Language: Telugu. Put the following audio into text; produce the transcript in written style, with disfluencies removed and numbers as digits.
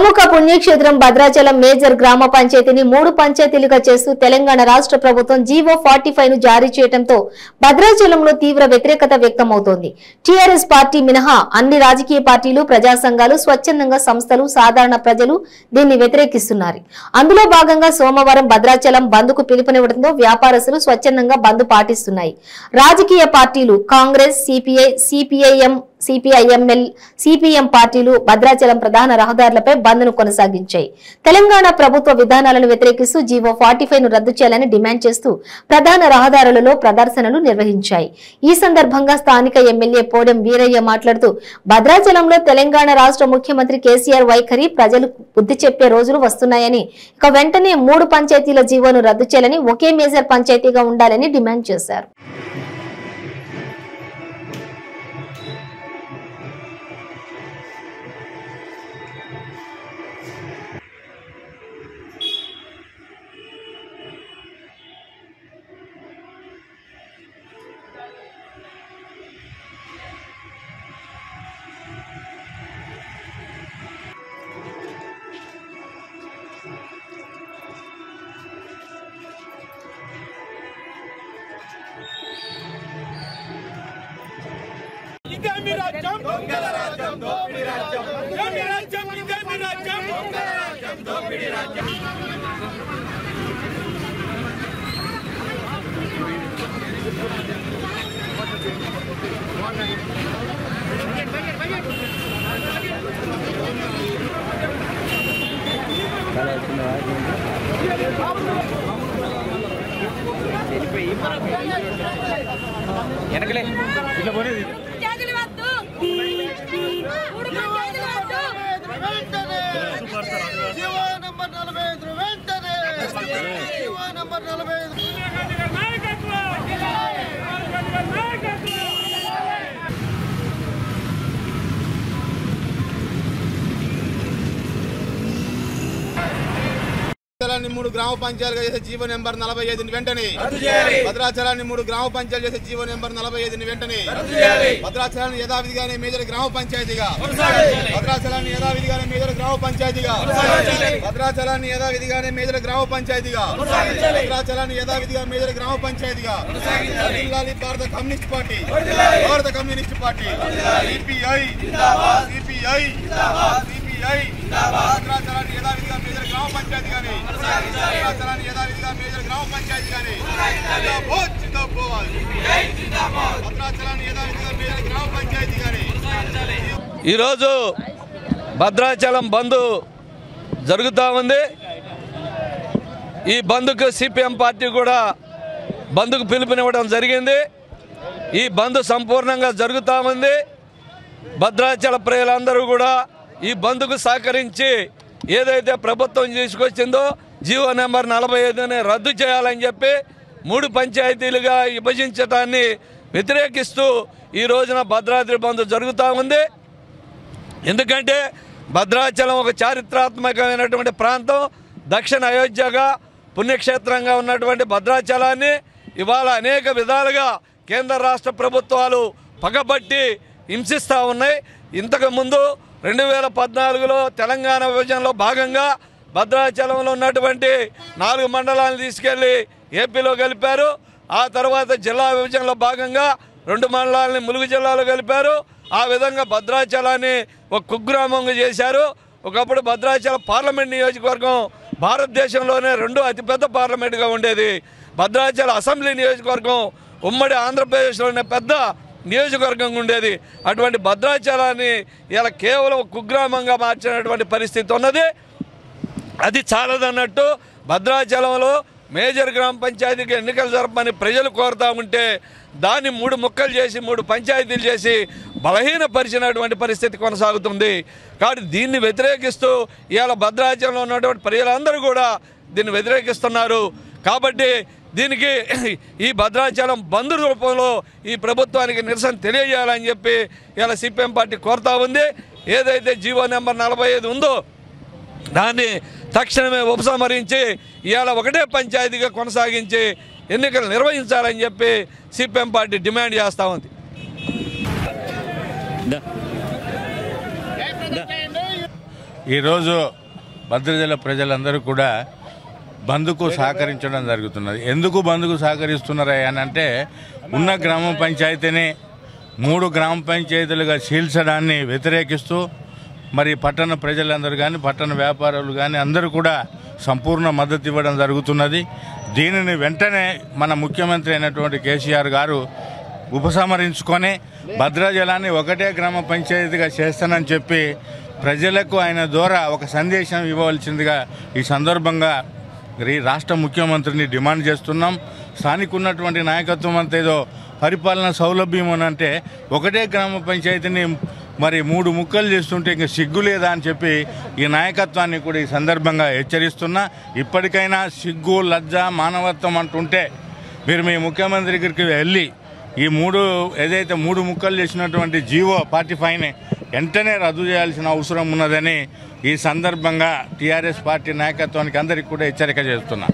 ప్రముఖ పుణ్యక్షేత్రం భద్రాచలం మేజర్ గ్రామ పంచాయతీని 3 పంచాయతీలుగా చేస్తూ తెలంగాణ రాష్ట్ర ప్రభుత్వం జీవో 45 ను జారీ చేయడంతో భద్రాచలంలో తీవ్ర వ్యతిరేకత వ్యక్తమవుతోంది. టీఆర్ఎస్ పార్టీ మినహా అన్ని రాజకీయ పార్టీలు, ప్రజా సంఘాలు, స్వచ్ఛందంగా సంస్థలు, సాధారణ ప్రజలు దీన్ని వ్యతిరేకిస్తున్నారు. అందులో భాగంగా సోమవారం భద్రాచలం బంద్కు పిలుపునివ్వడంతో వ్యాపారస్తులు స్వచ్ఛందంగా బంద్ పాటిస్తున్నాయి. రాజకీయ పార్టీలు కాంగ్రెస్, సిపిఐ, సిపిఎం పార్టీలు భద్రాచలం ప్రధాన రహదారులపై బంద్ను కొనసాగించాయి. తెలంగాణ ప్రభుత్వ విధానాలను వ్యతిరేకిస్తూ జీవో 45 ను రద్దు చేయాలని డిమాండ్ చేస్తూ ప్రధాన రహదారులలో ప్రదర్శనలు నిర్వహించాయి. ఈ సందర్భంగా స్థానిక ఎమ్మెల్యే పోడెం వీరయ్య మాట్లాడుతూ భద్రాచలంలో తెలంగాణ రాష్ట్ర ముఖ్యమంత్రి కేసీఆర్ వైఖరి ప్రజలు బుద్ధి చెప్పే రోజులు వస్తున్నాయని, ఇక వెంటనే 3 పంచాయతీల జీవోను రద్దు చేయాలని, ఒకే మేజర్ పంచాయతీగా ఉండాలని డిమాండ్ చేశారు. భద్రాచలాన్ని 3 గ్రామ పంచాయతీలుగా చేసే జీవో నెంబర్ 45 వెంటనే భద్రాచలాన్ని 3 గ్రామ పంచాయతీలు చేసే జీవో నెంబర్ 45 వెంటనే భద్రాచలాన్ని యథావిధిగానే మేజర్ గ్రామ పంచాయతీగా భద్రాచలాన్ని యథావిధిగానే మేజర్ గ్రామ పంచాయతీగా భద్రాచలాన్ని యథావిధిగానే మేజర్ గ్రామ పంచాయతీగా భద్రాచలాన్ని యథావిధిగా మేజర్ గ్రామ పంచాయతీగా జిల్లాలి భారత కమ్యూనిస్ట్ పార్టీ సిపిఐ భద్రాచలాన్ని యథావిధిగా మేజర్ గ్రామ పంచాయతీ కానీ భద్రాచలాన్ని యథావిధిగా మేజర్ గ్రామ పంచాయతీ కానీ భద్రాచలాన్ని యథావిధిగా మేజర్ గ్రామ పంచాయతీ కానీ. ఈరోజు భద్రాచలం బంద్ జరుగుతూ ఉంది. ఈ బంద్కు సిపిఎం పార్టీ కూడా బంద్కు పిలుపునివ్వడం జరిగింది. ఈ బంద్ సంపూర్ణంగా జరుగుతూ ఉంది. భద్రాచల ప్రజలందరూ కూడా ఈ బంద్కు సహకరించి ఏదైతే ప్రభుత్వం తీసుకొచ్చిందో జీవో నెంబర్ 45ని రద్దు చేయాలని చెప్పి 3 పంచాయతీలుగా విభజించడాన్ని వ్యతిరేకిస్తూ ఈ రోజున భద్రాద్రి బంద్ జరుగుతూ ఉంది. ఎందుకంటే భద్రాచలం ఒక చారిత్రాత్మకమైనటువంటి ప్రాంతం. దక్షిణ అయోధ్యగా పుణ్యక్షేత్రంగా ఉన్నటువంటి భద్రాచలాన్ని ఇవాళ అనేక విధాలుగా కేంద్ర రాష్ట్ర ప్రభుత్వాలు పగబట్టి హింసిస్తూ ఉన్నాయి. ఇంతకుముందు 2014లో తెలంగాణ విభజనలో భాగంగా భద్రాచలంలో ఉన్నటువంటి 4 మండలాలను తీసుకెళ్లి ఏపీలో కలిపారు. ఆ తర్వాత జిల్లా విభజనలో భాగంగా 2 మండలాలని ములుగు జిల్లాలో కలిపారు. ఆ విధంగా భద్రాచలాన్ని ఒక కుగ్రామంగా చేశారు. ఒకప్పుడు భద్రాచలం పార్లమెంట్ నియోజకవర్గం భారతదేశంలోనే 2వ అతిపెద్ద పార్లమెంటుగా ఉండేది. భద్రాచలం అసెంబ్లీ నియోజకవర్గం ఉమ్మడి ఆంధ్రప్రదేశ్లోనే పెద్ద నియోజకవర్గంగా ఉండేది. అటువంటి భద్రాచలాన్ని ఇలా కేవలం కుగ్రామంగా మార్చినటువంటి పరిస్థితి ఉన్నది. అది చాలదన్నట్టు భద్రాచలంలో మేజర్ గ్రామ పంచాయతీకి ఎన్నికలు జరపమని ప్రజలు కోరుతూ ఉంటే దాన్ని 3 ముక్కలు చేసి 3 పంచాయతీలు చేసి బలహీనపరిచినటువంటి పరిస్థితి కొనసాగుతుంది. కాబట్టి దీన్ని వ్యతిరేకిస్తూ ఇవాళ భద్రాచలంలో ఉన్నటువంటి ప్రజలందరూ కూడా దీన్ని వ్యతిరేకిస్తున్నారు. కాబట్టి దీనికి ఈ భద్రాచలం బంద్ రూపంలో ఈ ప్రభుత్వానికి నిరసన తెలియజేయాలని చెప్పి ఇలా సిపిఎం పార్టీ కోరుతూ ఉంది. ఏదైతే జీవో నెంబర్ 45 ఉందో దాన్ని తక్షణమే ఉపసంహరించి ఇవాళ ఒకటే పంచాయతీగా కొనసాగించి ఎన్నికలు నిర్వహించాలని చెప్పి సిపిఎం పార్టీ డిమాండ్ చేస్తూ ఉంది. ఈరోజు భద్రాచల ప్రజలందరూ కూడా బంద్కు సహకరించడం జరుగుతున్నది. ఎందుకు బంద్కు సహకరిస్తున్నారా అని అంటే ఉన్న గ్రామ పంచాయతీని 3 గ్రామ పంచాయతీలుగా చీల్చడాన్ని వ్యతిరేకిస్తూ మరి పట్టణ ప్రజలందరూ కానీ పట్టణ వ్యాపారులు కానీ అందరూ కూడా సంపూర్ణ మద్దతు ఇవ్వడం జరుగుతున్నది. దీనిని వెంటనే మన ముఖ్యమంత్రి అయినటువంటి కేసీఆర్ గారు ఉపసంహరించుకొని భద్రాచలాన్ని ఒకటే గ్రామ పంచాయతీగా చేస్తానని చెప్పి ప్రజలకు ఆయన ద్వారా ఒక సందేశం ఇవ్వవలసిందిగా ఈ సందర్భంగా ఈ రాష్ట్ర ముఖ్యమంత్రిని డిమాండ్ చేస్తున్నాం. స్థానిక ఉన్నటువంటి నాయకత్వం అంతా ఏదో పరిపాలన సౌలభ్యం అని అంటే ఒకటే గ్రామ పంచాయతీని మరి 3 ముక్కలు చేస్తుంటే ఇంకా సిగ్గు లేదా అని చెప్పి ఈ నాయకత్వాన్ని కూడా ఈ సందర్భంగా హెచ్చరిస్తున్నా. ఇప్పటికైనా సిగ్గు లజ్జ మానవత్వం అంటుంటే మీరు మీ ముఖ్యమంత్రి దగ్గరికి వెళ్ళి ఈ 3 ముక్కలు చేసినటువంటి జీవో 45ని వెంటనే రద్దు చేయాల్సిన అవసరం ఉన్నదని ఈ సందర్భంగా టీఆర్ఎస్ పార్టీ నాయకత్వానికి అందరికీ కూడా హెచ్చరిక చేస్తున్నా.